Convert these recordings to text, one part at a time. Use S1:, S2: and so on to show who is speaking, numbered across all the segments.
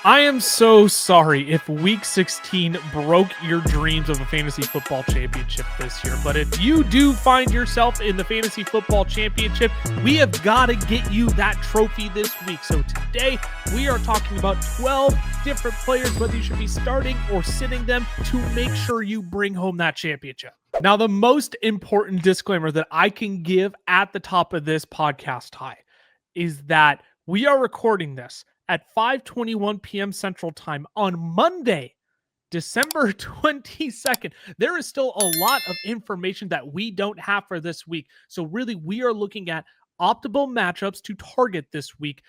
S1: I am so sorry if week 16 broke your dreams of a fantasy football championship this year. But if you do find yourself in the fantasy football championship, we have got to get you that trophy this week. So today we are talking about 12 different players, whether you should be starting or sitting them to make sure you bring home that championship. Now, the most important disclaimer that I can give at the top of this podcast, Ty, is that we are recording this at 5:21 p.m. Central Time on Monday, December 22nd. There is still a lot of information that we don't have for this week. So really, we are looking at optimal matchups to target this week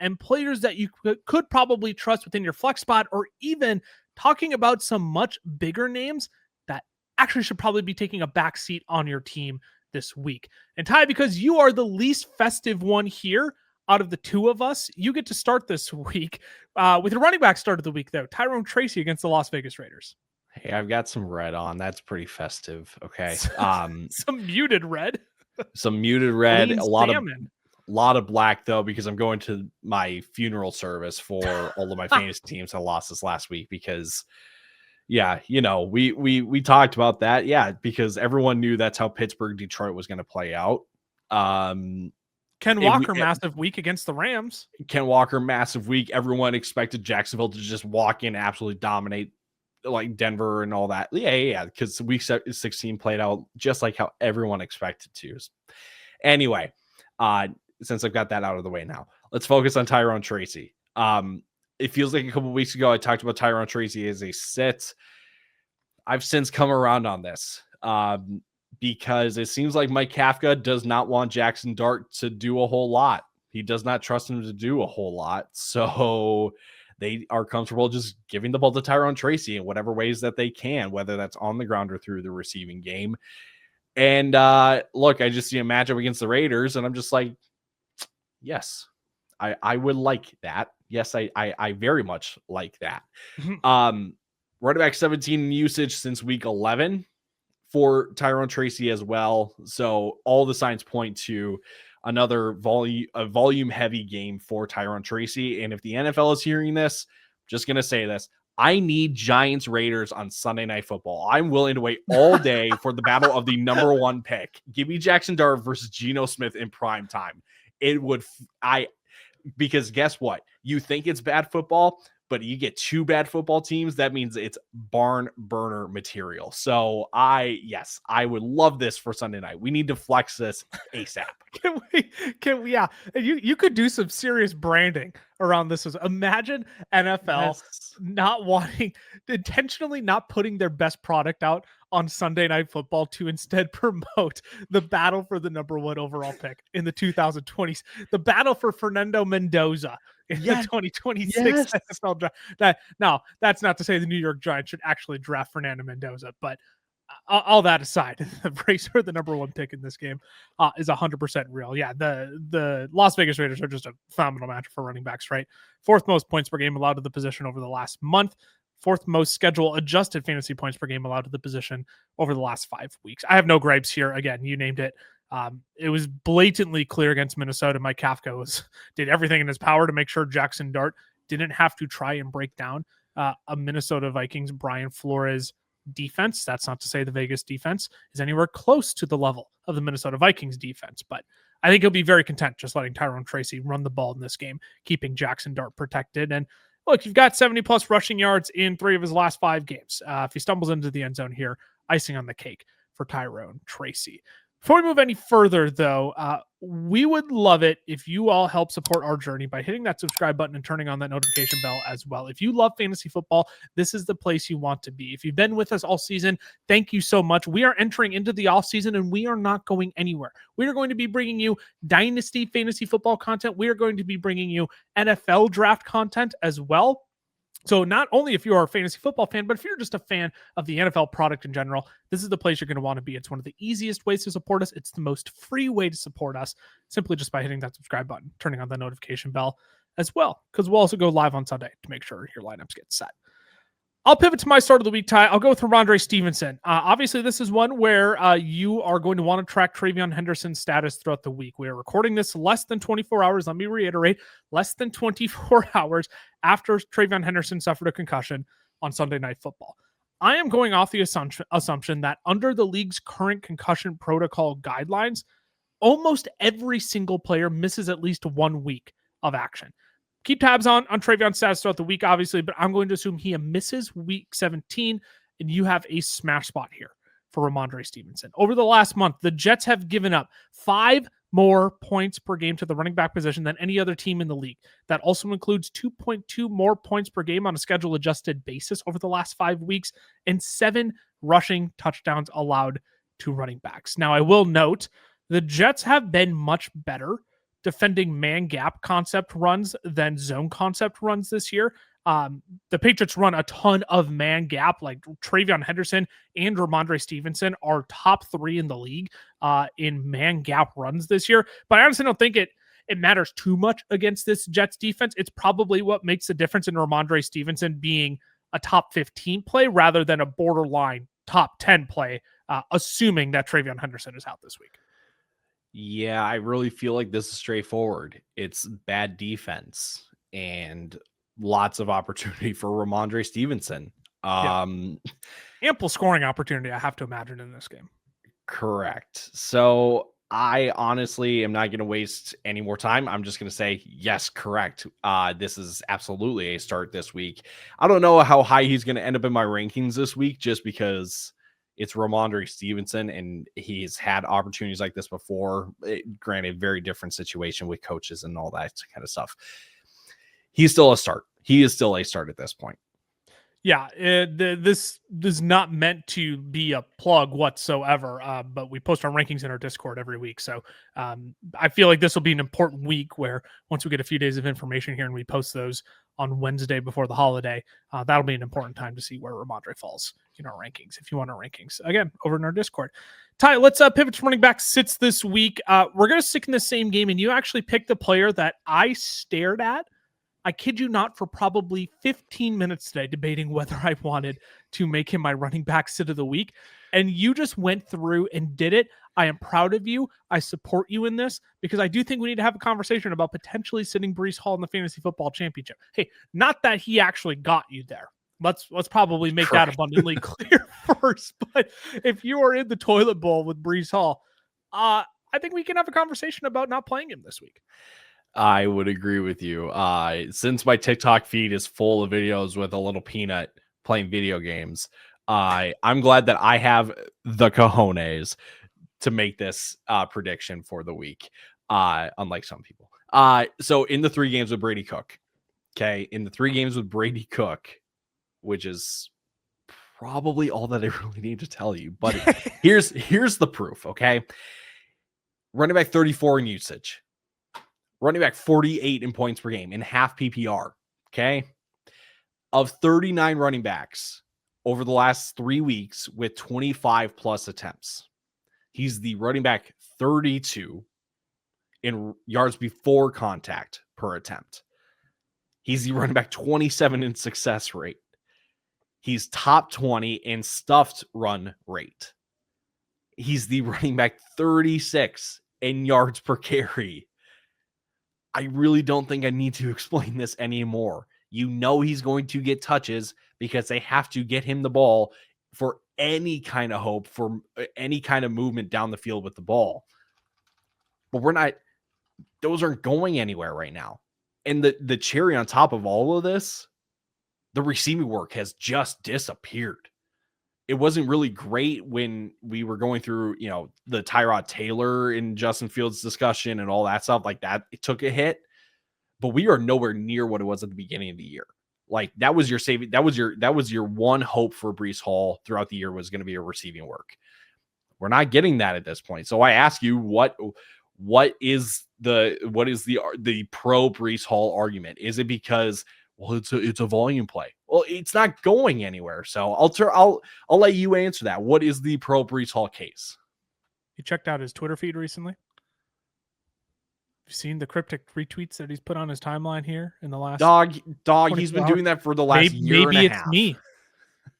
S1: and players that you could probably trust within your flex spot, or even talking about some much bigger names that actually should probably be taking a back seat on your team this week. And Ty, because you are the least festive one here, out of the two of us, you get to start this week with your running back start of the week, though. Tyrone Tracy against the Las Vegas Raiders.
S2: Hey, I've got some red on. That's pretty festive. Okay.
S1: Some muted red.
S2: Some muted red.
S1: Lean
S2: A lot
S1: salmon.
S2: of black though, because I'm going to my funeral service for all of my fantasy teams I lost this last week. Because, yeah, you know, we talked about that. Yeah, because everyone knew that's how Pittsburgh Detroit was going to play out.
S1: Ken Walker, massive week against the Rams.
S2: Ken Walker, massive week. Everyone expected Jacksonville to just walk in, absolutely dominate, like Denver and all that. Yeah. Because week 16 played out just like how everyone expected to. Anyway, since I've got that out of the way now, let's focus on Tyrone Tracy. It feels like a couple weeks ago I talked about Tyrone Tracy as a sit. I've since come around on this. Because it seems like Mike Kafka does not want Jackson Dart to do a whole lot. He does not trust him to do a whole lot. So they are comfortable just giving the ball to Tyrone Tracy in whatever ways that they can, whether that's on the ground or through the receiving game. And look, I just see a matchup against the Raiders, and I'm just like, yes, I would like that. Yes, I very much like that. Running back 17 usage since week 11. For Tyrone Tracy as well. So all the signs point to another volume heavy game for Tyrone Tracy. And if the NFL is hearing this, I'm just going to say this. I need Giants Raiders on Sunday Night Football. I'm willing to wait all day for the battle of the number one pick. Give me Jackson Dart versus Geno Smith in prime time. Because guess what? You think it's bad football, but you get two bad football teams. That means it's barn burner material. So I would love this for Sunday night. We need to flex this ASAP.
S1: Can we, yeah. You could do some serious branding around this. Imagine NFL not wanting, intentionally not putting their best product out on Sunday Night Football to instead promote the battle for the number one overall pick in the 2020s, the battle for Fernando Mendoza in the 2026 NFL draft. Now, that's not to say the New York Giants should actually draft Fernando Mendoza, but all that aside, the race for the number one pick in this game is 100% real. Yeah, the Las Vegas Raiders are just a phenomenal match for running backs, right? Fourth most points per game allowed to the position over the last month. Fourth most schedule adjusted fantasy points per game allowed to the position over the last 5 weeks. I have no gripes here. Again, you named it. It was blatantly clear against Minnesota. Mike Kafka did everything in his power to make sure Jackson Dart didn't have to try and break down a Minnesota Vikings Brian Flores defense. That's not to say the Vegas defense is anywhere close to the level of the Minnesota Vikings defense, but I think he'll be very content just letting Tyrone Tracy run the ball in this game, keeping Jackson Dart protected. And look, you've got 70 plus rushing yards in 3 of his last 5 games. If he stumbles into the end zone here, icing on the cake for Tyrone Tracy. Before we move any further, though, we would love it if you all help support our journey by hitting that subscribe button and turning on that notification bell as well. If you love fantasy football, this is the place you want to be. If you've been with us all season, thank you so much. We are entering into the off season and we are not going anywhere. We are going to be bringing you dynasty fantasy football content. We are going to be bringing you NFL draft content as well. So not only if you are a fantasy football fan, but if you're just a fan of the NFL product in general, this is the place you're going to want to be. It's one of the easiest ways to support us. It's the most free way to support us, simply just by hitting that subscribe button, turning on the notification bell as well, because we'll also go live on Sunday to make sure your lineups get set. I'll pivot to my start of the week, Ty. I'll go with Ramondre Stevenson. Obviously, this is one where you are going to want to track Travion Henderson's status throughout the week. We are recording this less than 24 hours. Let me reiterate, less than 24 hours after Travion Henderson suffered a concussion on Sunday Night Football. I am going off the assumption that under the league's current concussion protocol guidelines, almost every single player misses at least 1 week of action. Keep tabs on Travion's stats throughout the week, obviously, but I'm going to assume he misses week 17, and you have a smash spot here for Ramondre Stevenson. Over the last month, the Jets have given up 5 more points per game to the running back position than any other team in the league. That also includes 2.2 more points per game on a schedule-adjusted basis over the last 5 weeks, and 7 rushing touchdowns allowed to running backs. Now, I will note, the Jets have been much better defending man gap concept runs than zone concept runs this year. The Patriots run a ton of man gap, like Travion Henderson and Ramondre Stevenson are top 3 in the league in man gap runs this year. But I honestly don't think it matters too much against this Jets defense. It's probably what makes the difference in Ramondre Stevenson being a top 15 play rather than a borderline top 10 play, assuming that Travion Henderson is out this week.
S2: Yeah, I really feel like this is straightforward. It's bad defense and lots of opportunity for Ramondre Stevenson.
S1: Ample scoring opportunity, I have to imagine, in this game.
S2: Correct. So I honestly am not going to waste any more time. I'm just going to say, yes, correct. This is absolutely a start this week. I don't know how high he's going to end up in my rankings this week, just because it's Ramondre Stevenson, and he's had opportunities like this before. Granted, very different situation with coaches and all that kind of stuff. He's still a start. He is still a start at this point.
S1: Yeah, this is not meant to be a plug whatsoever, but we post our rankings in our Discord every week. So I feel like this will be an important week where once we get a few days of information here and we post those on Wednesday before the holiday, that'll be an important time to see where Ramondre falls in our rankings. If you want our rankings, again, over in our Discord. Ty, let's pivot to running back sits this week. We're going to stick in the same game, and you actually picked the player that I stared at, I kid you not, for probably 15 minutes today, debating whether I wanted to make him my running back sit of the week. And you just went through and did it. I am proud of you. I support you in this, because I do think we need to have a conversation about potentially sitting Breece Hall in the fantasy football championship. Hey, not that he actually got you there. Let's probably make that abundantly clear first. But if you are in the toilet bowl with Breece Hall, I think we can have a conversation about not playing him this week.
S2: I would agree with you. Since my TikTok feed is full of videos with a little peanut playing video games, I'm glad that I have the cojones to make this prediction for the week, unlike some people. So in the 3 games with Brady Cook, which is probably all that I really need to tell you, but here's the proof, okay? Running back 34 in usage. Running back 48 in points per game in half PPR, okay? Of 39 running backs over the last 3 weeks with 25 plus attempts, he's the running back 32 in yards before contact per attempt. He's the running back 27 in success rate. He's top 20 in stuffed run rate. He's the running back 36 in yards per carry. I really don't think I need to explain this anymore. You know he's going to get touches because they have to get him the ball for any kind of hope, for any kind of movement down the field with the ball. But those aren't going anywhere right now. And the cherry on top of all of this, the receiving work has just disappeared. It wasn't really great when we were going through, the Tyrod Taylor and Justin Fields discussion and all that stuff like that. It took a hit, but we are nowhere near what it was at the beginning of the year. Like, that was your saving. That was your one hope for Breece Hall throughout the year, was going to be a receiving work. We're not getting that at this point. So I ask you, what is the pro Breece Hall argument? Is it because, well, it's a volume play? Well, it's not going anywhere. So I'll let you answer that. What is the pro Breece Hall case?
S1: You checked out his Twitter feed recently? Have you seen the cryptic retweets that he's put on his timeline here in the last
S2: dog? He's been doing that for the last year and a half.
S1: Maybe it's me.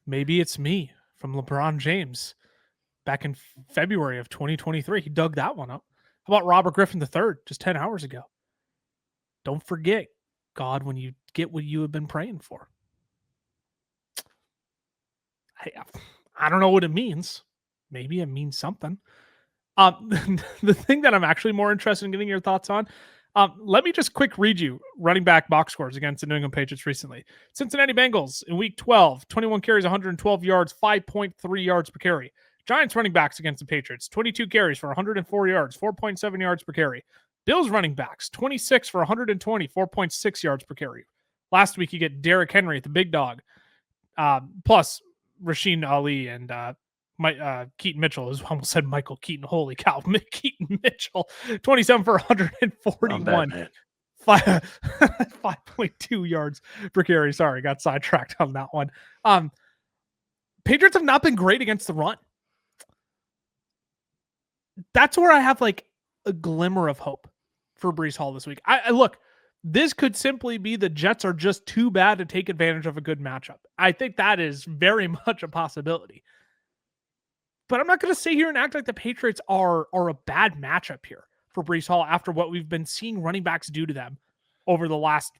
S1: Maybe it's me from LeBron James back in February of 2023. He dug that one up. How about Robert Griffin III just 10 hours ago? Don't forget God when you get what you have been praying for. I don't know what it means. Maybe it means something. The thing that I'm actually more interested in getting your thoughts on, let me just quick read you running back box scores against the New England Patriots recently. Cincinnati Bengals in week 12, 21 carries, 112 yards, 5.3 yards per carry. Giants running backs against the Patriots, 22 carries for 104 yards, 4.7 yards per carry. Bills running backs, 26 for 120, 4.6 yards per carry. Last week, you get Derrick Henry, the big dog, plus Rasheen Ali and Keaton Mitchell, is almost said Michael Keaton. Holy cow. Keaton Mitchell, 27 for 141. 5.2 yards per carry. Sorry, got sidetracked on that one. Patriots have not been great against the run. That's where I have like a glimmer of hope for Breece Hall this week. I look, this could simply be the Jets are just too bad to take advantage of a good matchup. I think that is very much a possibility. But I'm not going to sit here and act like the Patriots are a bad matchup here for Breece Hall after what we've been seeing running backs do to them over the last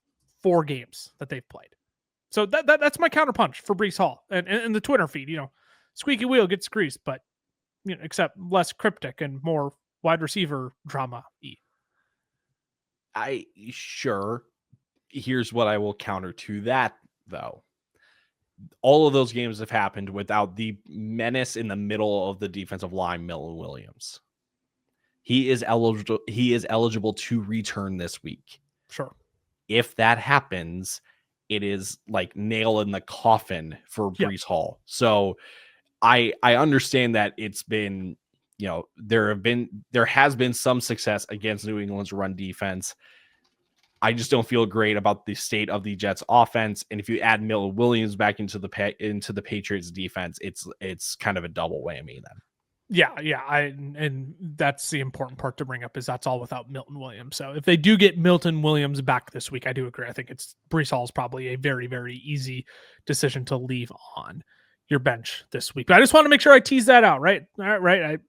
S1: 4 games that they've played. So that's my counterpunch for Breece Hall. And the Twitter feed, squeaky wheel gets greased, but except less cryptic and more wide receiver drama-y.
S2: Sure. Here's what I will counter to that, though. All of those games have happened without the menace in the middle of the defensive line, Milton Williams. He is eligible to return this week.
S1: Sure.
S2: If that happens, it is like nail in the coffin for Breece Hall. So I understand that it's been, there has been some success against New England's run defense. I just don't feel great about the state of the Jets offense. And if you add Milton Williams back into the Patriots defense, it's kind of a double whammy then.
S1: Yeah. And that's the important part to bring up is that's all without Milton Williams. So if they do get Milton Williams back this week, I do agree. I think Breece Hall is probably a very, very easy decision to leave on your bench this week. But I just want to make sure I tease that out, right? All right.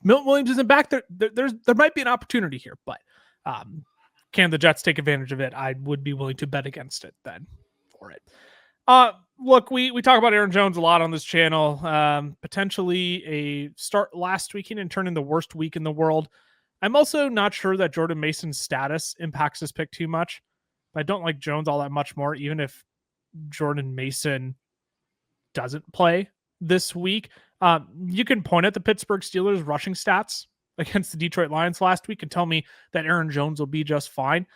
S1: Milton Williams isn't back there. There might be an opportunity here, but can the Jets take advantage of it? I would be willing to bet against it then for it. Look, we talk about Aaron Jones a lot on this channel. Potentially a start last weekend and turn in the worst week in the world. I'm also not sure that Jordan Mason's status impacts this pick too much. But I don't like Jones all that much more, even if Jordan Mason doesn't play this week. You can point at the Pittsburgh Steelers rushing stats against the Detroit Lions last week and tell me that Aaron Jones will be just fine.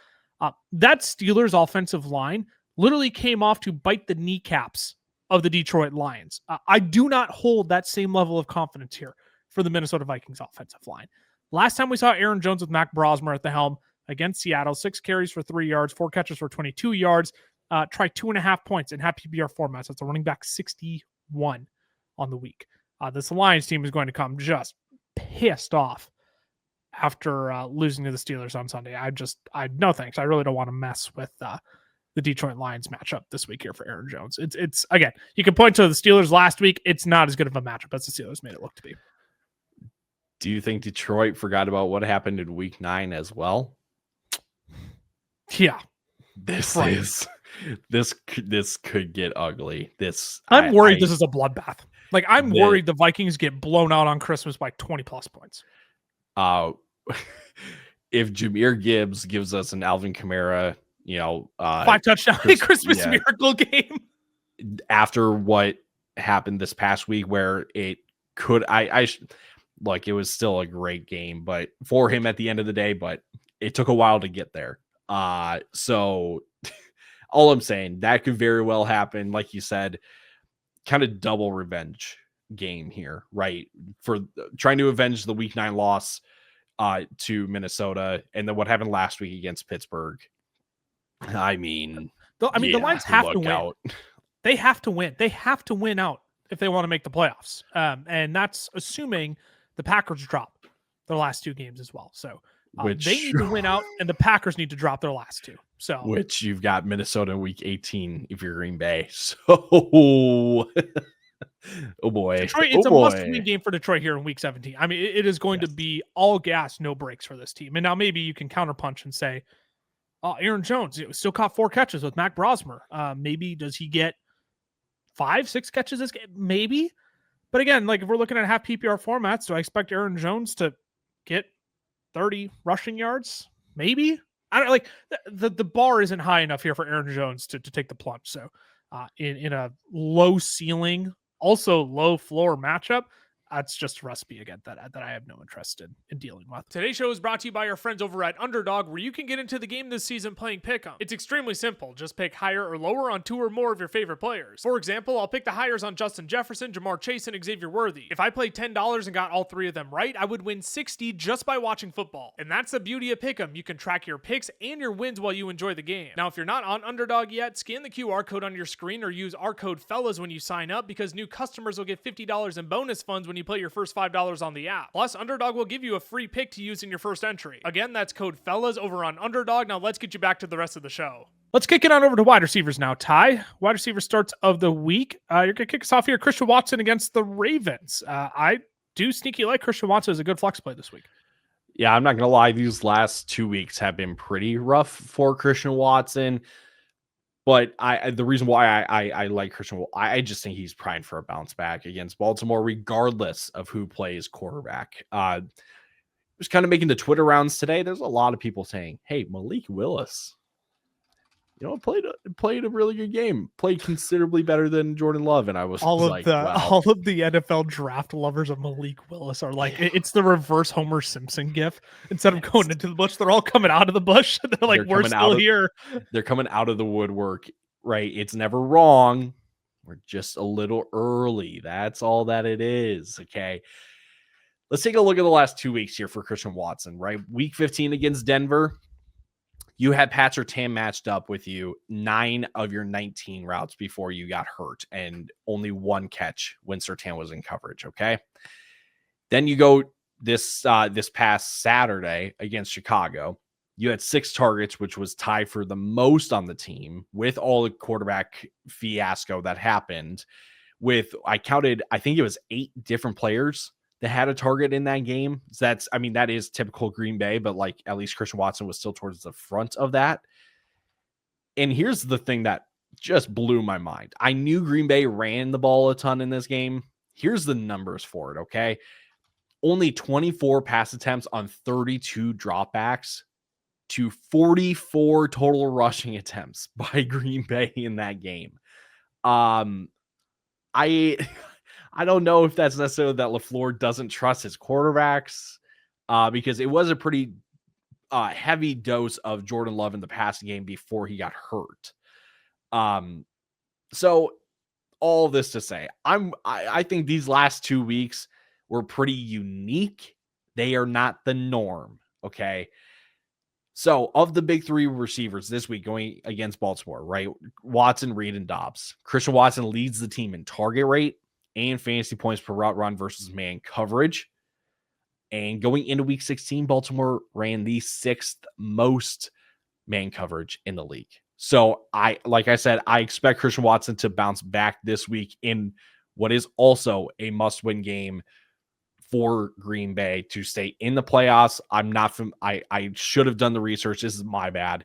S1: That Steelers offensive line literally came off to bite the kneecaps of the Detroit Lions. I do not hold that same level of confidence here for the Minnesota Vikings offensive line. Last time we saw Aaron Jones with Mac Brosmer at the helm against Seattle, 6 carries for 3 yards, 4 catches for 22 yards, try 2.5 points in half PPR formats. That's a running back 61 on the week. This Lions team is going to come just pissed off after losing to the Steelers on Sunday. No thanks. I really don't want to mess with the Detroit Lions matchup this week here for Aaron Jones. It's again, you can point to the Steelers last week. It's not as good of a matchup as the Steelers made it look to be.
S2: Do you think Detroit forgot about what happened in week 9 as well?
S1: Yeah.
S2: This could get ugly.
S1: I'm worried this is a bloodbath. Like I'm worried the Vikings get blown out on Christmas by 20 plus points.
S2: If Jahmyr Gibbs gives us an Alvin Kamara,
S1: 5 touchdown Christmas miracle game
S2: after what happened this past week, where it could, it was still a great game, but for him at the end of the day, but it took a while to get there. So all I'm saying, that could very well happen. Like you said, kind of double revenge game here, right? For trying to avenge the week 9 loss to Minnesota, and then what happened last week against Pittsburgh. I mean,
S1: the Lions have to win. They have to win. They have to win out if they want to make the playoffs. And that's assuming the Packers drop their last 2 games as well. So They need to win out, and the Packers need to drop their last two. So,
S2: which you've got Minnesota in week 18 if you're Green Bay. So, oh boy,
S1: Detroit,
S2: oh
S1: it's a must-win
S2: boy.
S1: game for Detroit here in week 17. I mean, it is going to be all gas, no brakes for this team. And now maybe you can counterpunch and say, oh, Aaron Jones still caught 4 catches with Mac Brosmer. Maybe does he get 5-6 catches this game? Maybe. But again, like if we're looking at half PPR formats, do I expect Aaron Jones to get 30 rushing yards? Maybe. I don't like the bar isn't high enough here for Aaron Jones to take the plunge. So in a low ceiling, also low floor matchup, that's just a recipe again that I have no interest in dealing with. Today's show is brought to you by our friends over at Underdog, where you can get into the game this season playing Pick'em. It's extremely simple. Just pick higher or lower on 2 or more of your favorite players. For example, I'll pick the higher on Justin Jefferson, Jamar Chase, and Xavier Worthy. If I played $10 and got all 3 of them right, I would win $60 just by watching football. And that's the beauty of Pick'em. You can track your picks and your wins while you enjoy the game. Now, if you're not on Underdog yet, scan the QR code on your screen or use our code FELLAS when you sign up, because new customers will get $50 in bonus funds when you play your first $5 on the app. Plus, Underdog will give you a free pick to use in your first entry. Again, that's code FELLAS over on Underdog. Now let's get you back to the rest of the show. Let's kick it on over to wide receivers now, Ty. Wide receiver starts of the week. You're going to kick us off here. Christian Watson against the Ravens. I do sneaky like Christian Watson as a good flex play this week.
S2: Yeah, I'm not going to lie. These last 2 weeks have been pretty rough for Christian Watson. But the reason why I like Christian, I just think he's primed for a bounce back against Baltimore, regardless of who plays quarterback. Just kind of making the Twitter rounds today. There's a lot of people saying, "Hey, Malik Willis, played a really good game. Played considerably better than Jordan Love." And I was
S1: all of
S2: like,
S1: the
S2: wow.
S1: all of the NFL draft lovers of Malik Willis are like, it's the reverse Homer Simpson gif. Instead of going into the bush, they're all coming out of the bush. They're like, we're still here.
S2: They're coming out of the woodwork, right? It's never wrong. We're just a little early. That's all that it is. Okay. Let's take a look at the last 2 weeks here for Christian Watson, right? Week 15 against Denver. You had Pat Surtain matched up with you 9 of your 19 routes before you got hurt, and only 1 catch when Surtain was in coverage. Okay. Then you go this past Saturday against Chicago. You had 6 targets, which was tied for the most on the team with all the quarterback fiasco that happened. I think it was 8 different players that had a target in that game. So that is typical Green Bay, but like at least Christian Watson was still towards the front of that. And here's the thing that just blew my mind. I knew Green Bay ran the ball a ton in this game. Here's the numbers for it. Okay. Only 24 pass attempts on 32 dropbacks to 44 total rushing attempts by Green Bay in that game. I don't know if that's necessarily that LaFleur doesn't trust his quarterbacks, because it was a pretty heavy dose of Jordan Love in the passing game before he got hurt. So all this to say, I think these last 2 weeks were pretty unique. They are not the norm. Okay. So of the big 3 receivers this week going against Baltimore, right? Watson, Reed, and Dobbs. Christian Watson leads the team in target rate and fantasy points per route run versus man coverage. And going into week 16, Baltimore ran the 6th most man coverage in the league. So like I said, I expect Christian Watson to bounce back this week in what is also a must-win game for Green Bay to stay in the playoffs. I should have done the research. This is my bad.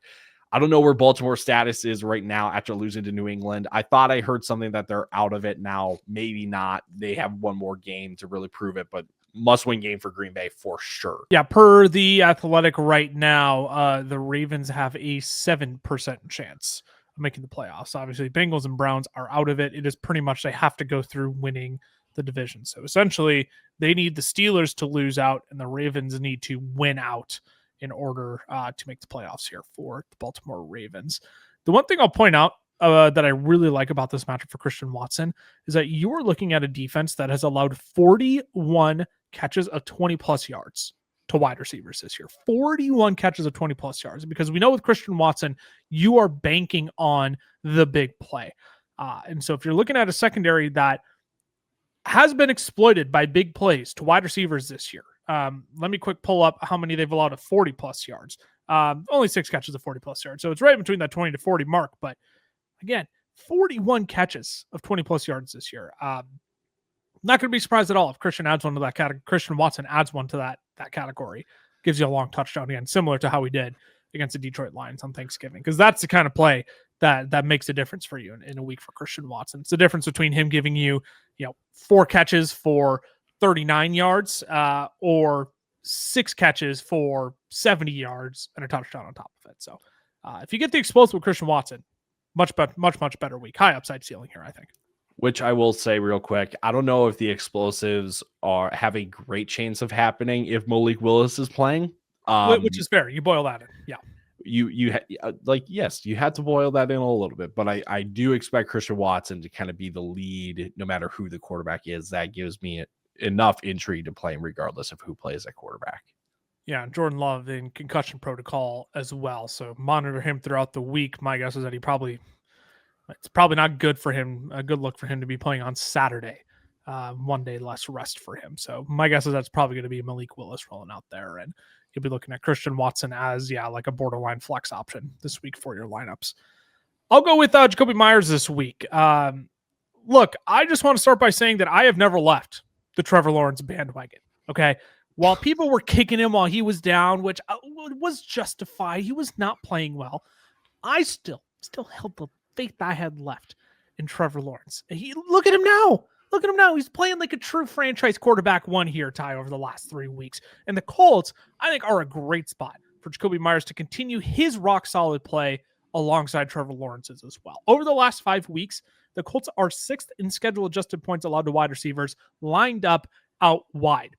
S2: I don't know where Baltimore's status is right now after losing to New England. I thought I heard something that they're out of it now. Maybe not. They have one more game to really prove it, but must-win game for Green Bay for sure.
S1: Yeah, per the Athletic right now, the Ravens have a 7% chance of making the playoffs. Obviously, Bengals and Browns are out of it. It is pretty much they have to go through winning the division. So essentially, they need the Steelers to lose out, and the Ravens need to win out in order to make the playoffs here for the Baltimore Ravens. The one thing I'll point out that I really like about this matchup for Christian Watson is that you are looking at a defense that has allowed 41 catches of 20 plus yards to wide receivers this year. 41 catches of 20 plus yards, because we know with Christian Watson, you are banking on the big play. And so if you're looking at a secondary that has been exploited by big plays to wide receivers this year, Let me quick pull up how many they've allowed at 40 plus yards. Only 6 catches of 40 plus yards. So it's right between that 20 to 40 mark. But again, 41 catches of 20 plus yards this year. Not going to be surprised at all if Christian adds one to that category. Christian Watson adds one to that category. Gives you a long touchdown again, similar to how we did against the Detroit Lions on Thanksgiving. Because that's the kind of play that makes a difference for you in a week for Christian Watson. It's the difference between him giving you, 4 catches for 39 yards or 6 catches for 70 yards and a touchdown on top of it. So if you get the explosive Christian Watson, much better week. High upside ceiling here, I think.
S2: Which I will say real quick, I don't know if the explosives have a great chance of happening if Malik Willis is playing.
S1: Which is fair. You boil that in. Yeah.
S2: Yes, you had to boil that in a little bit, but I do expect Christian Watson to kind of be the lead no matter who the quarterback is. That gives me enough intrigue to play him regardless of who plays at quarterback.
S1: Yeah, Jordan Love in concussion protocol as well. So monitor him throughout the week. My guess is that it's probably not good for him, a good look for him to be playing on Saturday. 1 day less rest for him. So my guess is that's probably going to be Malik Willis rolling out there. And you'll be looking at Christian Watson as, like a borderline flex option this week for your lineups. I'll go with Jacoby Myers this week. Look, I just want to start by saying that I have never left the Trevor Lawrence bandwagon. Okay. While people were kicking him while he was down, which was justified, he was not playing well. I still held the faith I had left in Trevor Lawrence. Look at him now. Look at him now. He's playing like a true franchise quarterback one here, Ty, over the last 3 weeks. And the Colts, I think, are a great spot for Jacoby Myers to continue his rock-solid play alongside Trevor Lawrence's as well. Over the last 5 weeks, the Colts are 6th in schedule-adjusted points allowed to wide receivers lined up out wide.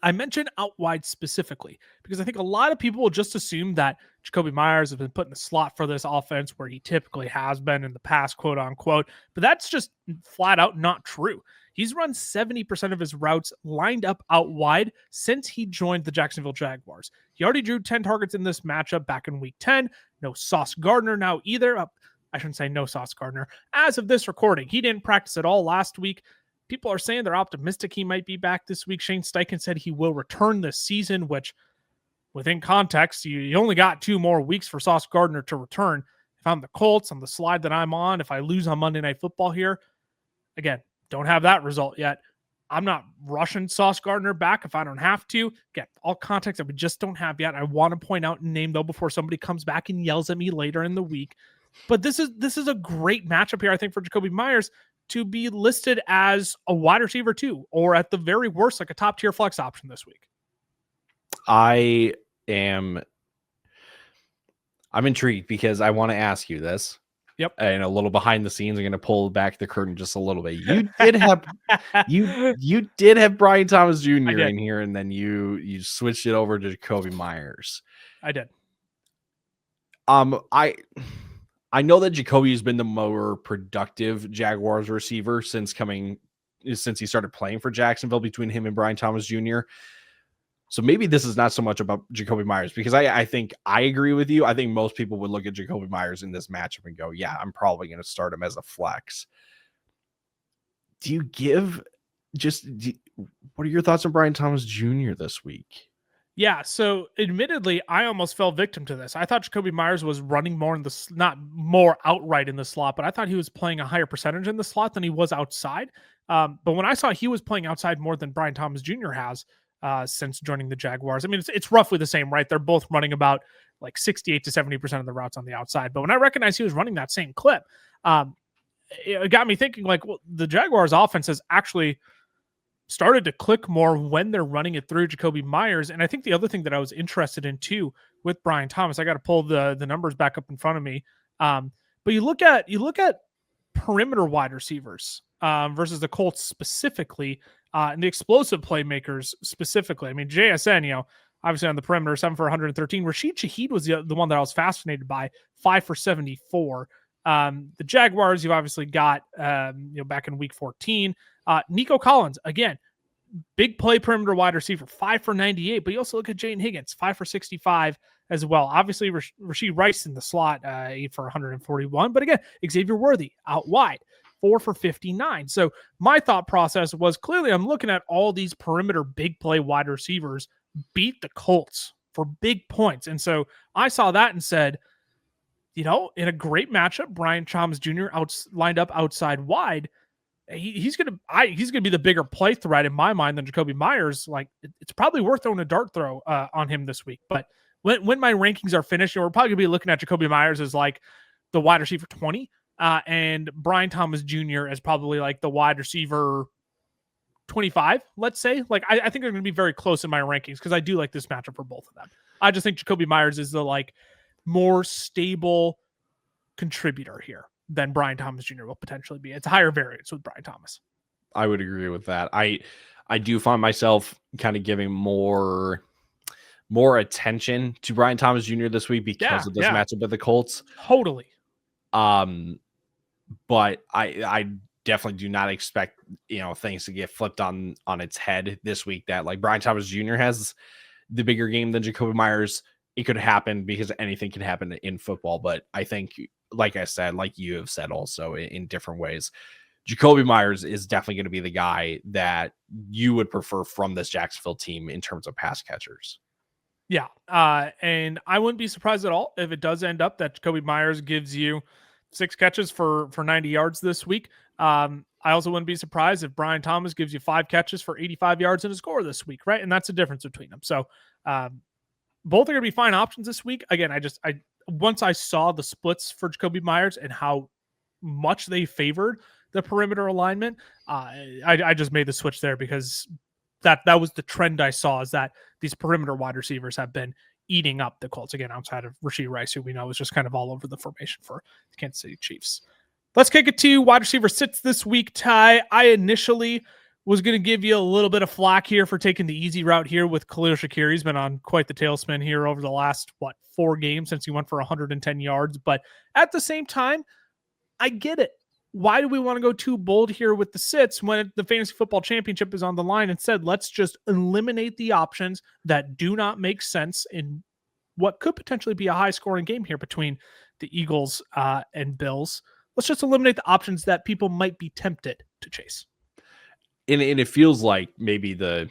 S1: I mentioned out wide specifically because I think a lot of people will just assume that Jacoby Myers has been put in the slot for this offense where he typically has been in the past, quote unquote, but that's just flat out not true. He's run 70% of his routes lined up out wide since he joined the Jacksonville Jaguars. He already drew 10 targets in this matchup back in week 10. No Sauce Gardner now either. I shouldn't say no Sauce Gardner. As of this recording, he didn't practice at all last week. People are saying they're optimistic he might be back this week. Shane Steichen said he will return this season, which within context, you only got 2 more weeks for Sauce Gardner to return. If I'm the Colts on the slide that I'm on, if I lose on Monday Night Football here, again, don't have that result yet. I'm not rushing Sauce Gardner back if I don't have to. Again, all context that we just don't have yet. I want to point out and name though before somebody comes back and yells at me later in the week. But this is a great matchup here, I think, for Jacoby Myers to be listed as a wide receiver too, or at the very worst, like a top tier flex option this week.
S2: I'm intrigued because I want to ask you this.
S1: Yep.
S2: And a little behind the scenes, I'm going to pull back the curtain just a little bit. You did have you did have Brian Thomas Jr. in here, and then you switched it over to Jacoby Myers.
S1: I did.
S2: I know that Jacoby has been the more productive Jaguars receiver since he started playing for Jacksonville between him and Brian Thomas Jr. So maybe this is not so much about Jacoby Myers because I think I agree with you. I think most people would look at Jacoby Myers in this matchup and go, yeah, I'm probably going to start him as a flex. What are your thoughts on Brian Thomas Jr. this week?
S1: Yeah, so admittedly, I almost fell victim to this. I thought Jacoby Myers was running more not more outright in the slot, but I thought he was playing a higher percentage in the slot than he was outside. But when I saw he was playing outside more than Brian Thomas Jr. has since joining the Jaguars, I mean, it's roughly the same, right? They're both running about like 68 to 70% of the routes on the outside. But when I recognized he was running that same clip, it got me thinking like, well, the Jaguars offense has actually started to click more when they're running it through Jacoby Myers. And I think the other thing that I was interested in too with Brian Thomas, I got to pull the numbers back up in front of me. But you look at perimeter wide receivers versus the Colts specifically, and the explosive playmakers specifically. I mean, JSN, obviously on the perimeter, 7 for 113. Rashid Shaheed was the one that I was fascinated by, 5 for 74. The Jaguars, you've obviously got, back in week 14, Nico Collins, again, big play perimeter wide receiver, 5 for 98, but you also look at Jayden Higgins, 5 for 65 as well. Obviously, Rashid Rice in the slot, 8 for 141, but again, Xavier Worthy out wide. 4 for 59. So my thought process was clearly I'm looking at all these perimeter big play wide receivers beat the Colts for big points. And so I saw that and said, in a great matchup, Brian Thomas Jr. lined up outside wide. He's gonna be the bigger play threat in my mind than Jacoby Myers. Like it's probably worth throwing a dart throw on him this week. But when my rankings are finished, we're probably gonna be looking at Jacoby Myers as like the wide receiver 20, and Brian Thomas Jr. as probably like the wide receiver 25. Let's say, like I think they're gonna be very close in my rankings because I do like this matchup for both of them. I just think Jacoby Myers is the like more stable contributor here than Brian Thomas Jr. will potentially be. It's a higher variance with Brian Thomas.
S2: I would agree with that. I do find myself kind of giving more attention to Brian Thomas Jr. this week because of this matchup with the Colts.
S1: Totally.
S2: But I definitely do not expect things to get flipped on its head this week. That like Brian Thomas Jr. has the bigger game than Jacoby Myers. It could happen because anything can happen in football. But I think, like I said, like you have said also in different ways, Jacoby Myers is definitely going to be the guy that you would prefer from this Jacksonville team in terms of pass catchers.
S1: Yeah. And I wouldn't be surprised at all if it does end up that Jacoby Myers gives you 6 catches for 90 yards this week. I also wouldn't be surprised if Brian Thomas gives you 5 catches for 85 yards and a score this week, right? And that's the difference between them. So both are going to be fine options this week. Again, once I saw the splits for Jacoby Myers and how much they favored the perimeter alignment, I just made the switch there because that was the trend I saw, is that these perimeter wide receivers have been eating up the Colts, again, outside of Rashee Rice, who we know is just kind of all over the formation for the Kansas City Chiefs. Let's kick it to wide receiver sits this week, Ty. I initially was going to give you a little bit of flack here for taking the easy route here with Khalil Shakir. He's been on quite the tailspin here over the last, 4 games since he went for 110 yards. But at the same time, I get it. Why do we want to go too bold here with the sits when the fantasy football championship is on the line? Instead, let's just eliminate the options that do not make sense in what could potentially be a high scoring game here between the Eagles and Bills. Let's just eliminate the options that people might be tempted to chase.
S2: And it feels like maybe the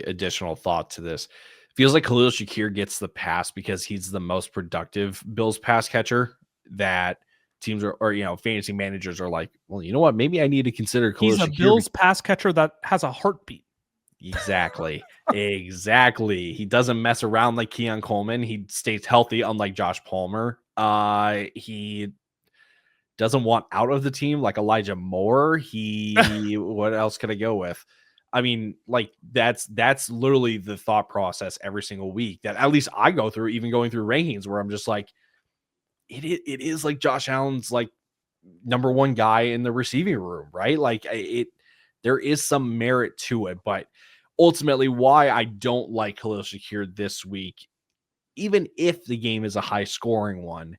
S2: additional thought to this feels like Khalil Shakir gets the pass because he's the most productive Bills pass catcher that teams or fantasy managers are like, well, you know what? Maybe I need to consider Khalil Shakir.
S1: He's a Bills pass catcher that has a heartbeat.
S2: Exactly. Exactly. He doesn't mess around like Keon Coleman. He stays healthy, unlike Josh Palmer. He doesn't want out of the team like Elijah Moore. What else could I go with? I mean, like that's literally the thought process every single week that at least I go through, even going through rankings, where I'm just like, it is like Josh Allen's like number 1 guy in the receiving room, right? Like there is some merit to it, but ultimately why I don't like Khalil Shakir this week, even if the game is a high scoring one,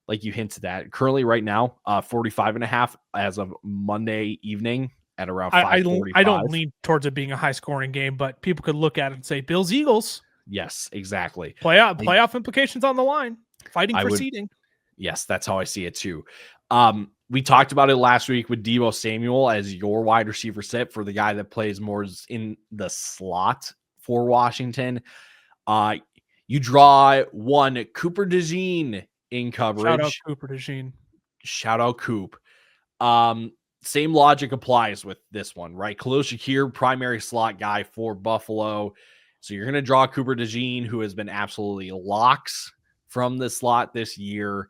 S2: like you hinted at, currently right now, 45.5 as of Monday evening at around 5:45.
S1: I don't lean towards it being a high scoring game, but people could look at it and say Bills Eagles.
S2: Yes, exactly.
S1: Playoff implications on the line, fighting for seeding.
S2: Yes, that's how I see it too. We talked about it last week with Deebo Samuel as your wide receiver sit for the guy that plays more in the slot for Washington. You draw one Cooper DeJean in coverage.
S1: Shout out Cooper DeJean.
S2: Shout out Coop. Same logic applies with this one, right? Khalil Shakir, primary slot guy for Buffalo. So you're going to draw Cooper DeJean, who has been absolutely locks from the slot this year.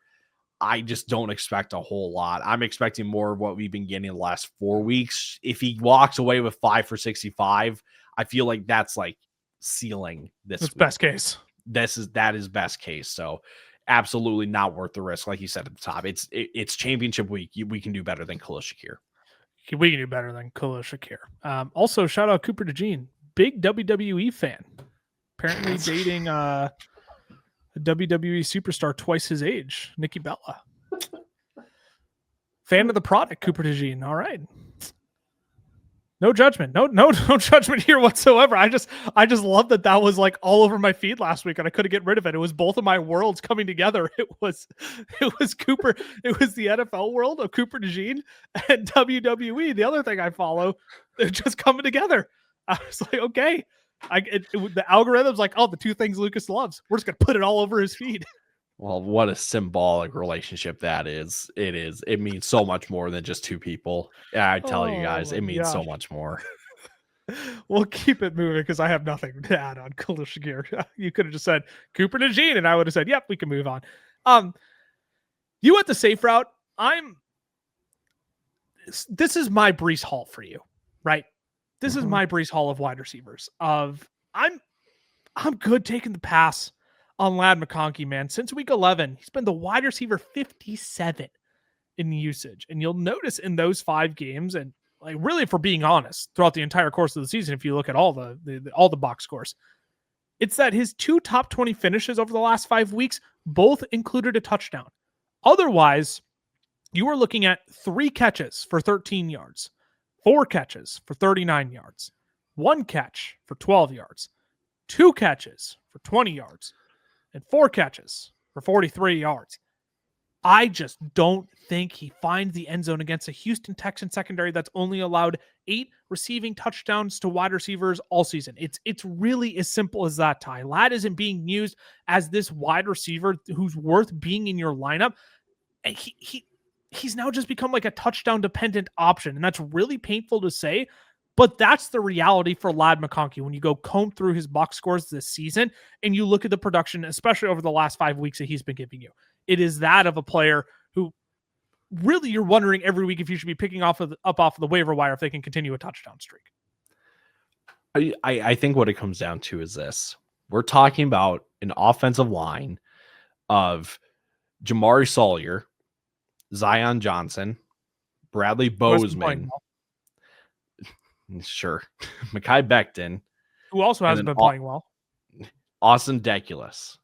S2: I just don't expect a whole lot. I'm expecting more of what we've been getting the last 4 weeks. If he walks away with 5 for 65, I feel like that's like ceiling this week.
S1: Best case.
S2: That is best case. So absolutely not worth the risk. Like you said at the top, it's championship week. We can do better than Khalil Shakir.
S1: We can do better than Khalil Shakir. Also, shout out Cooper DeJean, big WWE fan. Apparently dating a WWE superstar twice his age, Nikki Bella. Fan of the product, Cooper DeJean. All right. No judgment. No judgment here whatsoever. I just love that was like all over my feed last week and I couldn't get rid of it. It was both of my worlds coming together. It was Cooper. It was the NFL world of Cooper DeJean and WWE. The other thing I follow, they're just coming together. I was like, okay. The algorithm's like, oh, the two things Lucas loves. We're just gonna put it all over his feed.
S2: Well, what a symbolic relationship that is. It is. It means so much more than just two people. I tell you guys, it means so much more.
S1: We'll keep it moving because I have nothing to add on Khalil Shakir. You could have just said Cooper DeJean, and I would have said, yep, we can move on. You went the safe route. This is my Breece Hall for you, right? This is my Breece Hall of wide receivers. I'm good taking the pass on Ladd McConkey, man. Since week 11, he's been the wide receiver 57 in usage. And you'll notice in those 5 games, and like really, if we're being honest, throughout the entire course of the season, if you look at all the box scores, it's that his 2 top 20 finishes over the last 5 weeks both included a touchdown. Otherwise, you are looking at 3 catches for 13 yards, 4 catches for 39 yards, 1 catch for 12 yards, 2 catches for 20 yards, and 4 catches for 43 yards. I just don't think he finds the end zone against a Houston Texans secondary that's only allowed 8 receiving touchdowns to wide receivers all season. It's really as simple as that, Ty. Ladd isn't being used as this wide receiver who's worth being in your lineup. And he's now just become like a touchdown dependent option. And that's really painful to say, but that's the reality for Ladd McConkey when you go comb through his box scores this season and you look at the production, especially over the last 5 weeks that he's been giving you. It is that of a player who really you're wondering every week if you should be picking off of the waiver wire if they can continue a touchdown streak.
S2: I think what it comes down to is this. We're talking about an offensive line of Jamari Sawyer, Zion Johnson, Bradley Bozeman, sure, Mekhi Becton,
S1: who also hasn't been playing well,
S2: Austin Deculus.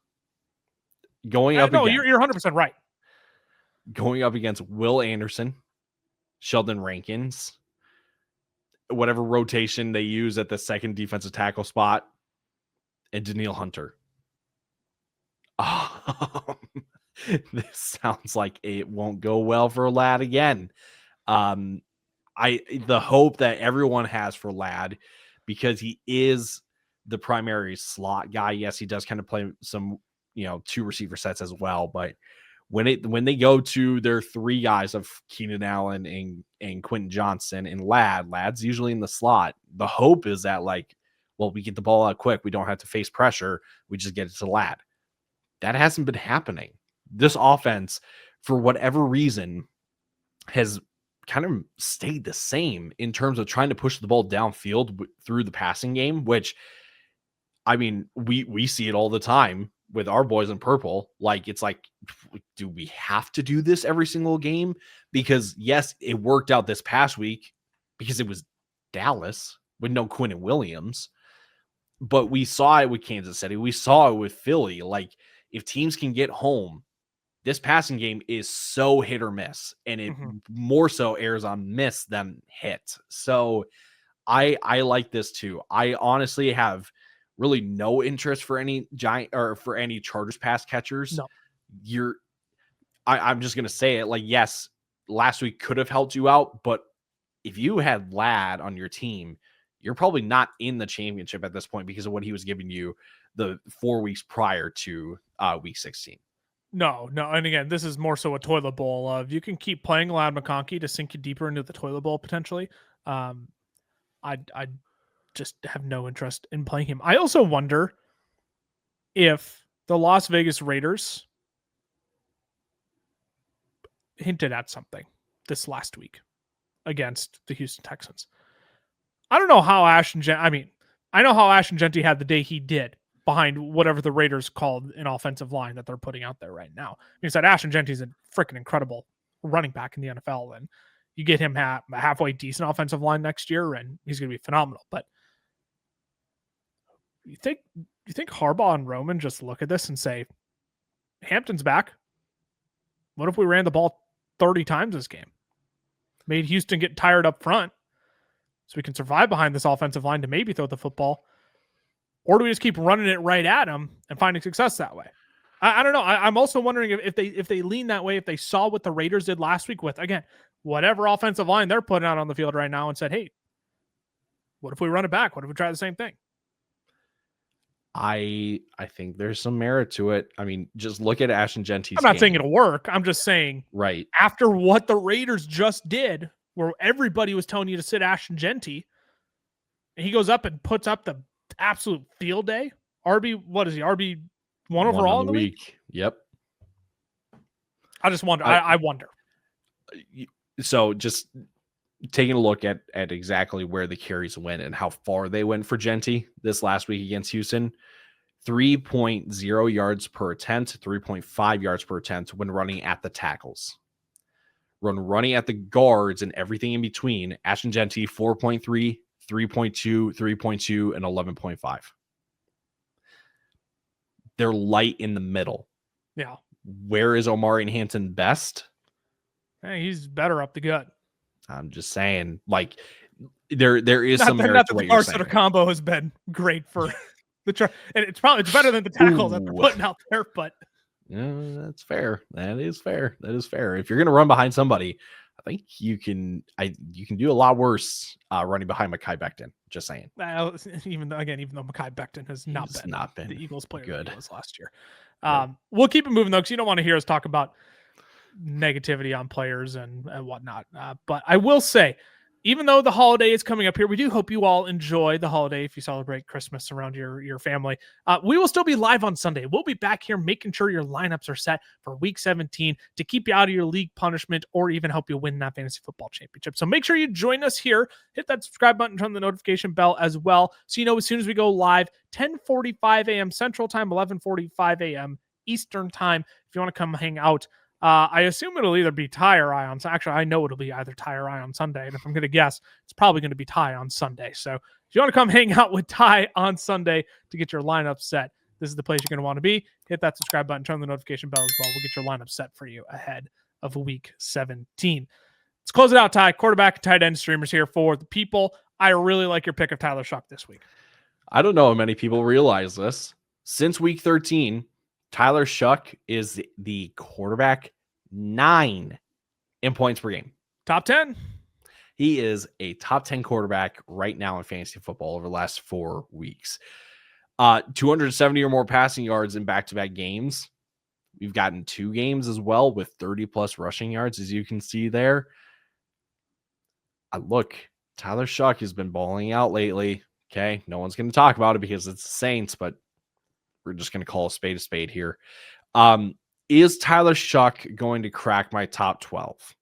S2: Going up against,
S1: you're 100% right.
S2: Going up against Will Anderson, Sheldon Rankins, whatever rotation they use at the second defensive tackle spot, and Danielle Hunter. This sounds like it won't go well for Ladd again. The hope that everyone has for Ladd, because he is the primary slot guy. Yes, he does kind of play some, 2 receiver sets as well. But when they go to their 3 guys of Keenan Allen and Quentin Johnson and Ladd's usually in the slot. The hope is that we get the ball out quick. We don't have to face pressure. We just get it to Ladd. That hasn't been happening. This offense, for whatever reason, has kind of stayed the same in terms of trying to push the ball downfield through the passing game, which, I mean, we see it all the time with our boys in purple. It's like, do we have to do this every single game? Because yes, it worked out this past week because it was Dallas with no Quentin Williams, but we saw it with Kansas City. We saw it with Philly. If teams can get home, this passing game is so hit or miss, and it more so errs on miss than hit. So I like this too. I honestly have really no interest for any Chargers pass catchers. No. I'm just gonna say it. Yes, last week could have helped you out, but if you had Ladd on your team, you're probably not in the championship at this point because of what he was giving you the 4 weeks prior to week 16.
S1: No. And again, this is more so a toilet bowl of you can keep playing Ladd McConkey to sink you deeper into the toilet bowl potentially. I just have no interest in playing him. I also wonder if the Las Vegas Raiders hinted at something this last week against the Houston Texans. I don't know how I know how Ashton Genty had the day he did behind whatever the Raiders called an offensive line that they're putting out there right now. He said Ashton Genty's a freaking incredible running back in the NFL, and you get him a halfway decent offensive line next year, and he's going to be phenomenal. But you think Harbaugh and Roman just look at this and say, Hampton's back. What if we ran the ball 30 times this game? Made Houston get tired up front. so we can survive behind this offensive line to maybe throw the football? Or do we just keep running it right at them and finding success that way? I don't know. I'm also wondering if they lean that way, if they saw what the Raiders did last week with, again, whatever offensive line they're putting out on the field right now, and said, hey, what if we run it back? What if we try the same thing?
S2: I think there's some merit to it. I mean, just look at Ashton Genty's
S1: I'm not saying
S2: game.
S1: it'll work. I'm just saying,
S2: Right.
S1: after what the Raiders just did, where everybody was telling you to sit Ashton Genty, and he goes up and puts up the absolute field day. What is he? RB1 overall in the week?
S2: Yep.
S1: I just wonder. I wonder.
S2: So just taking a look at exactly where the carries went and how far they went for Genty this last week against Houston. 3.0 yards per attempt, 3.5 yards per attempt when running at the tackles. Running at the guards and everything in between, Ashton Genty 4.3, 3.2, 3.2, and 11.5. They're light in the middle.
S1: Yeah.
S2: Where is Omari Hampton best?
S1: Hey, he's better up the gut.
S2: I'm just saying, like, there is some merit
S1: not
S2: to
S1: that
S2: what
S1: the
S2: you're
S1: Arsenal
S2: saying.
S1: combo has been great for the and it's better than the tackles that they're putting out there, but
S2: yeah, that's fair. That is fair. If you're gonna run behind somebody, I think you can do a lot worse running behind Mekhi Becton. Just saying.
S1: Even though Mekhi Becton has not been the Eagles player
S2: good
S1: that he was last year. We'll keep it moving though, because you don't want to hear us talk about negativity on players and whatnot. But I will say, even though the holiday is coming up here, we do hope you all enjoy the holiday if you celebrate Christmas around your family. We will still be live on Sunday. We'll be back here making sure your lineups are set for week 17 to keep you out of your league punishment or even help you win that fantasy football championship. So make sure you join us here. Hit that subscribe button, turn the notification bell as well, so you know as soon as we go live, 10:45 a.m. Central Time, 11:45 a.m. Eastern Time. If you want to come hang out, I assume it'll either be Ty or I on. Actually, I know it'll be either Ty or I on Sunday. And if I'm going to guess, it's probably going to be Ty on Sunday. So if you want to come hang out with Ty on Sunday to get your lineup set, this is the place you're going to want to be. Hit that subscribe button, turn the notification bell as well. We'll get your lineup set for you ahead of week 17. Let's close it out, Ty. Quarterback and tight end streamers here for the people. I really like your pick of Tyler Shuck this week.
S2: I don't know how many people realize this. Since week 13, Tyler Shuck is the quarterback 9 in points per game.
S1: Top 10.
S2: He is a top 10 quarterback right now in fantasy football over the last 4 weeks. 270 or more passing yards in back-to-back games. We've gotten 2 games as well with 30-plus rushing yards, as you can see there. Look, Tyler Shuck has been balling out lately. Okay, no one's going to talk about it because it's the Saints, but we're just going to call a spade here. Is Tyler Shuck going to crack my top 12?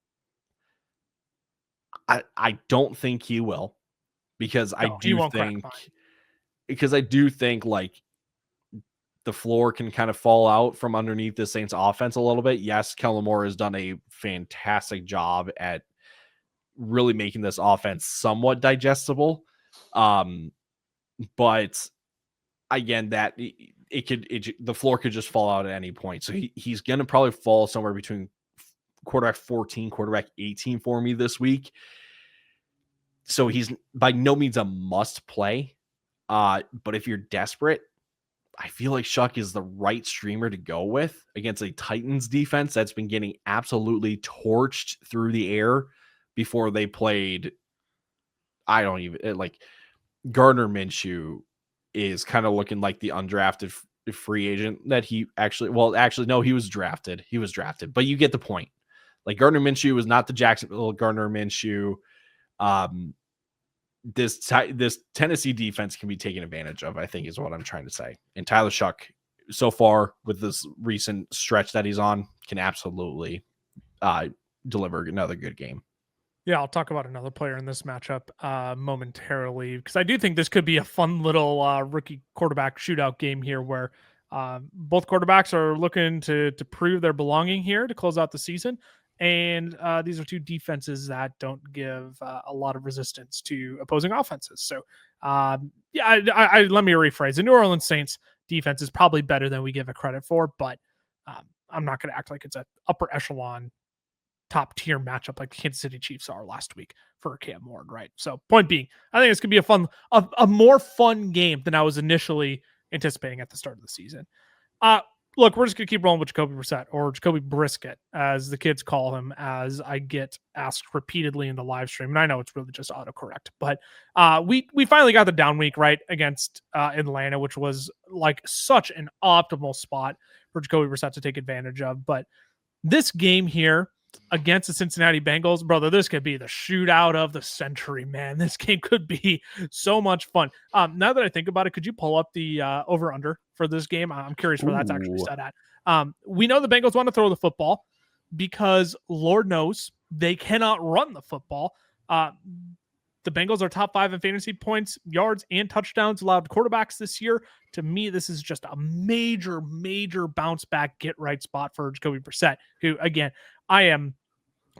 S2: I don't think he will, because I do think like the floor can kind of fall out from underneath the Saints offense a little bit. Yes, Kellen Moore has done a fantastic job at really making this offense somewhat digestible. But again, that the floor could just fall out at any point. So he's going to probably fall somewhere between quarterback 14, quarterback 18 for me this week. So he's by no means a must play. But if you're desperate, I feel like Shuck is the right streamer to go with against a Titans defense that's been getting absolutely torched through the air before they played. I don't even like Gardner Minshew is kind of looking like the undrafted free agent that he no, he was drafted. But you get the point. Like Gardner Minshew was not the Jacksonville Gardner Minshew. This Tennessee defense can be taken advantage of, I think is what I'm trying to say. And Tyler Shuck, so far with this recent stretch that he's on, can absolutely deliver another good game.
S1: Yeah, I'll talk about another player in this matchup momentarily, because I do think this could be a fun little rookie quarterback shootout game here where both quarterbacks are looking to prove their belonging here to close out the season. And these are two defenses that don't give a lot of resistance to opposing offenses. So, let me rephrase. The New Orleans Saints defense is probably better than we give it credit for, but I'm not going to act like it's an upper echelon top tier matchup like the Kansas City Chiefs are last week for Cam Ward, right? So point being, I think it's gonna be a more fun game than I was initially anticipating at the start of the season. Uh, Look, we're just gonna keep rolling with Jacoby Brissett, or Jacoby Brisket, as the kids call him, as I get asked repeatedly in the live stream. And I know it's really just autocorrect, but we finally got the down week right against Atlanta, which was like such an optimal spot for Jacoby Brissett to take advantage of. But this game here against the Cincinnati Bengals, brother, this could be the shootout of the century, man. This game could be so much fun. Now that I think about it, could you pull up the over-under for this game? I'm curious where that's actually set at. We know the Bengals want to throw the football because Lord knows they cannot run the football. The Bengals are top 5 in fantasy points, yards, and touchdowns allowed quarterbacks this year. To me, this is just a major, major bounce back, get right spot for Jacoby Brissett, who, again, I am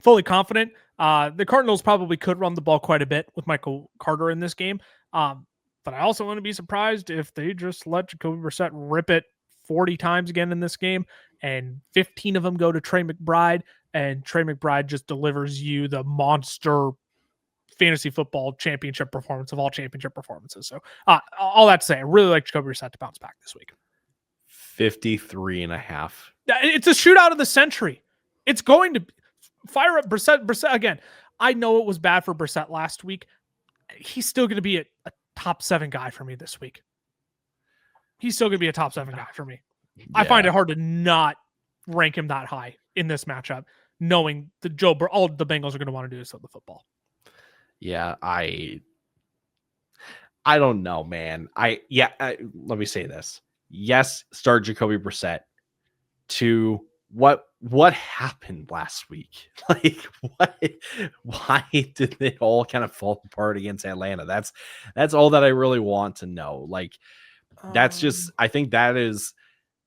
S1: fully confident. The Cardinals probably could run the ball quite a bit with Michael Carter in this game. But I also wouldn't be surprised if they just let Jacoby Brissett rip it 40 times again in this game, and 15 of them go to Trey McBride, and Trey McBride just delivers you the monster fantasy football championship performance of all championship performances. So all that to say, I really like Jacoby Brissett to bounce back this week.
S2: 53.5.
S1: It's a shootout of the century. It's going to fire up Brissett. Brissett again. I know it was bad for Brissett last week. He's still going to be a top 7 guy for me this week. He's still going to be a top 7 guy for me. Yeah. I find it hard to not rank him that high in this matchup, knowing that all the Bengals are going to want to do is throw the football.
S2: Yeah, I don't know, man. Let me say this. Yes, start Jacoby Brissett. To what happened last week? Like, why did they all kind of fall apart against Atlanta? That's all that I really want to know. Like, that's just, I think that is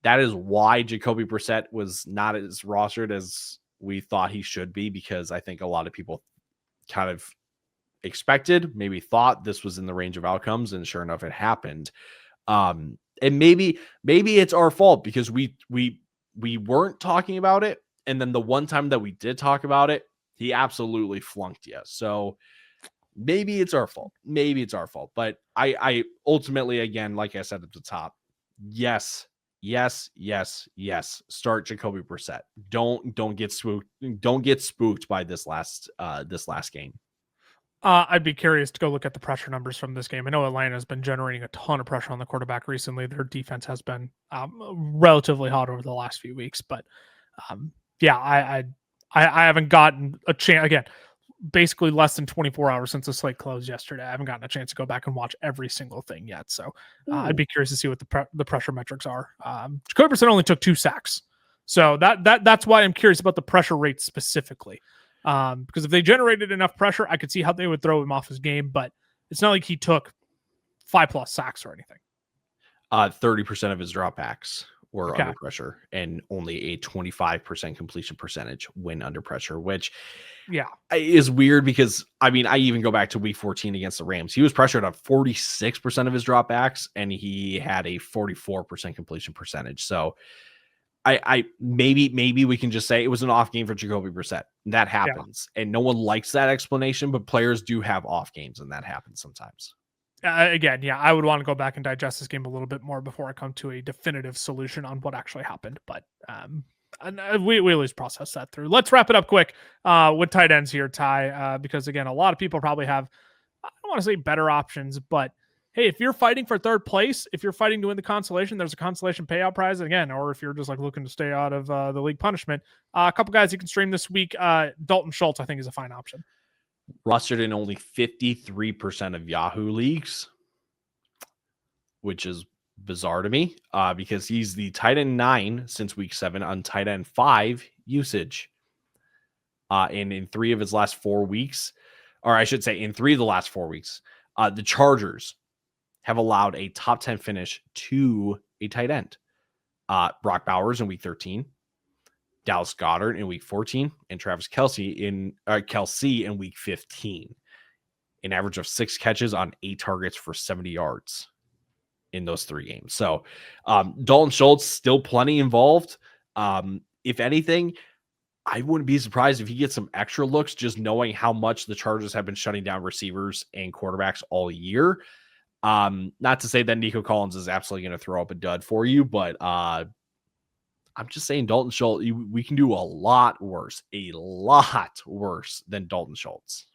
S2: why Jacoby Brissett was not as rostered as we thought he should be, because I think a lot of people kind of expected, maybe thought this was in the range of outcomes, and sure enough, it happened. And maybe it's our fault because we weren't talking about it, and then the one time that we did talk about it, he absolutely flunked you. So maybe it's our fault. But I ultimately, again, like I said at the top, yes. Start Jacoby Brissett. Don't get spooked. Don't get spooked by this last game.
S1: I'd be curious to go look at the pressure numbers from this game. I know Atlanta has been generating a ton of pressure on the quarterback recently. Their defense has been relatively hot over the last few weeks, but I haven't gotten a chance. Again, basically less than 24 hours since the slate closed yesterday. I haven't gotten a chance to go back and watch every single thing yet. So I'd be curious to see what the pressure metrics are. Jacoby Brissett only took 2 sacks, so that's why I'm curious about the pressure rate specifically. Because if they generated enough pressure, I could see how they would throw him off his game, but it's not like he took 5+ sacks or anything.
S2: 30% of his dropbacks were under pressure, and only a 25% completion percentage when under pressure, which is weird because, I mean, I even go back to week 14 against the Rams. He was pressured on 46% of his dropbacks, and he had a 44% completion percentage. So I maybe we can just say it was an off game for Jacoby Brissett. That happens, and no one likes that explanation, but players do have off games, and that happens sometimes.
S1: Again, I would want to go back and digest this game a little bit more before I come to a definitive solution on what actually happened. But we always process that through. Let's wrap it up quick with tight ends here, Ty, because again, a lot of people probably have, I don't want to say better options, but hey, if you're fighting for third place, if you're fighting to win the consolation, there's a consolation payout prize again, or if you're just like looking to stay out of the league punishment, a couple guys you can stream this week. Dalton Schultz, I think, is a fine option.
S2: Rostered in only 53% of Yahoo leagues, which is bizarre to me because he's the tight end 9 since week 7 on tight end 5 usage. And in 3 of his last 4 weeks, or I should say in 3 of the last 4 weeks, the Chargers have allowed a top 10 finish to a tight end. Brock Bowers in week 13, Dallas Goedert in week 14, and Travis Kelce in week 15. An average of 6 catches on 8 targets for 70 yards in those 3 games. So Dalton Schultz still plenty involved. If anything, I wouldn't be surprised if he gets some extra looks, just knowing how much the Chargers have been shutting down receivers and quarterbacks all year. Not to say that Nico Collins is absolutely going to throw up a dud for you, but I'm just saying Dalton Schultz, we can do a lot worse than Dalton Schultz.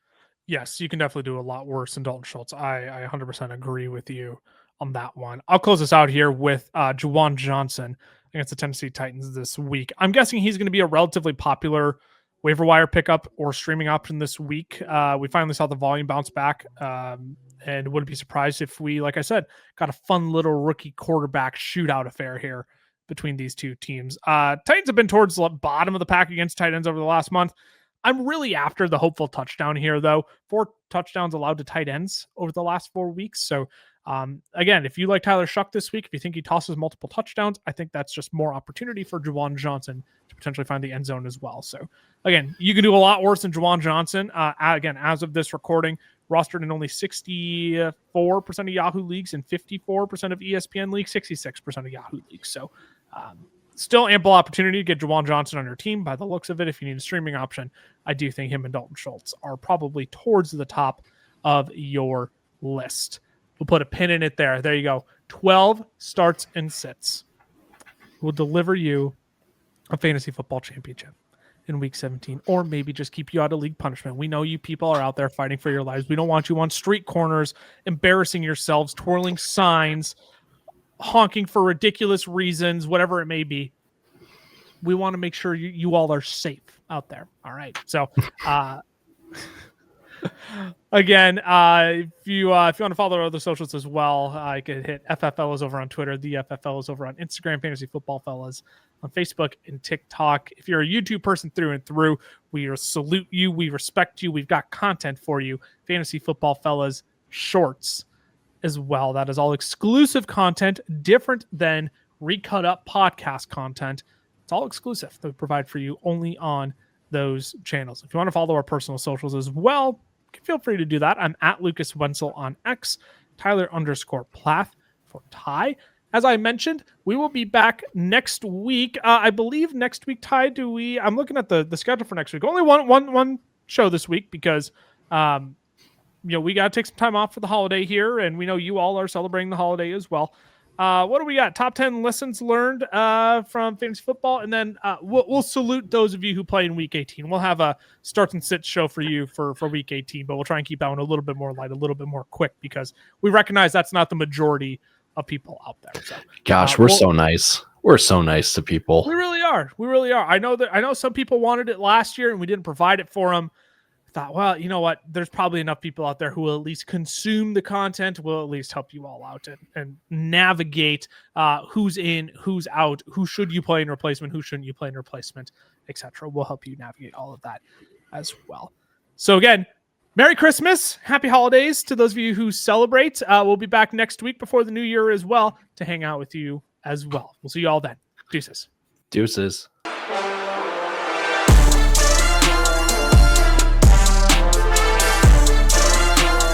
S1: Yes, you can definitely do a lot worse than Dalton Schultz. I 100% agree with you on that one. I'll close this out here with Juwan Johnson against the Tennessee Titans this week. I'm guessing he's going to be a relatively popular waiver wire pickup or streaming option this week. We finally saw the volume bounce back, and wouldn't be surprised if we, like I said, got a fun little rookie quarterback shootout affair here between these two teams. Titans have been towards the bottom of the pack against tight ends over the last month. I'm really after the hopeful touchdown here, though. 4 touchdowns allowed to tight ends over the last 4 weeks. So, again, if you like Tyler Shuck this week, if you think he tosses multiple touchdowns, I think that's just more opportunity for Juwan Johnson to potentially find the end zone as well. So, again, you can do a lot worse than Juwan Johnson. Again, as of this recording, rostered in only 64% of Yahoo leagues and 54% of ESPN leagues, 66% of Yahoo leagues. So, still ample opportunity to get Juwan Johnson on your team by the looks of it. If you need a streaming option, I do think him and Dalton Schultz are probably towards the top of your list. We'll put a pin in it there. There you go. 12 starts and sits will deliver you a fantasy football championship in week 17, or maybe just keep you out of league punishment. We know you people are out there fighting for your lives. We don't want you on street corners, embarrassing yourselves, twirling signs, honking for ridiculous reasons, whatever it may be. We want to make sure you all are safe out there. All right. So, again, if you want to follow our other socials as well, I could hit FFLs over on Twitter, the FFLs over on Instagram, Fantasy Football Fellas on Facebook and TikTok. If you're a YouTube person through and through, we salute you. We respect you. We've got content for you. Fantasy Football Fellas shorts as well. That is all exclusive content, different than recut up podcast content. It's all exclusive that we provide for you only on those channels. If you want to follow our personal socials as well, feel free to do that. I'm at Lucas Wenzel on X, Tyler_Plath for Ty. As I mentioned, we will be back next week. I believe next week, Ty, I'm looking at the schedule for next week. Only one show this week because we got to take some time off for the holiday here, and we know you all are celebrating the holiday as well. What do we got? Top 10 lessons learned from fantasy football, and then we'll salute those of you who play in week 18. We'll have a start and sit show for you for week 18, but we'll try and keep that one a little bit more light, a little bit more quick, because we recognize that's not the majority of people out there. So,
S3: gosh, we're so nice. We're so nice to people.
S1: We really are. We really are. I know some people wanted it last year and we didn't provide it for them. Thought, well, you know what? There's probably enough people out there who will at least consume the content, will at least help you all out and navigate who's in, who's out, who should you play in replacement, who shouldn't you play in replacement, etc. We'll help you navigate all of that as well. So again, Merry Christmas, Happy Holidays to those of you who celebrate. We'll be back next week before the new year as well to hang out with you as well. We'll see you all then. Deuces.
S3: Deuces.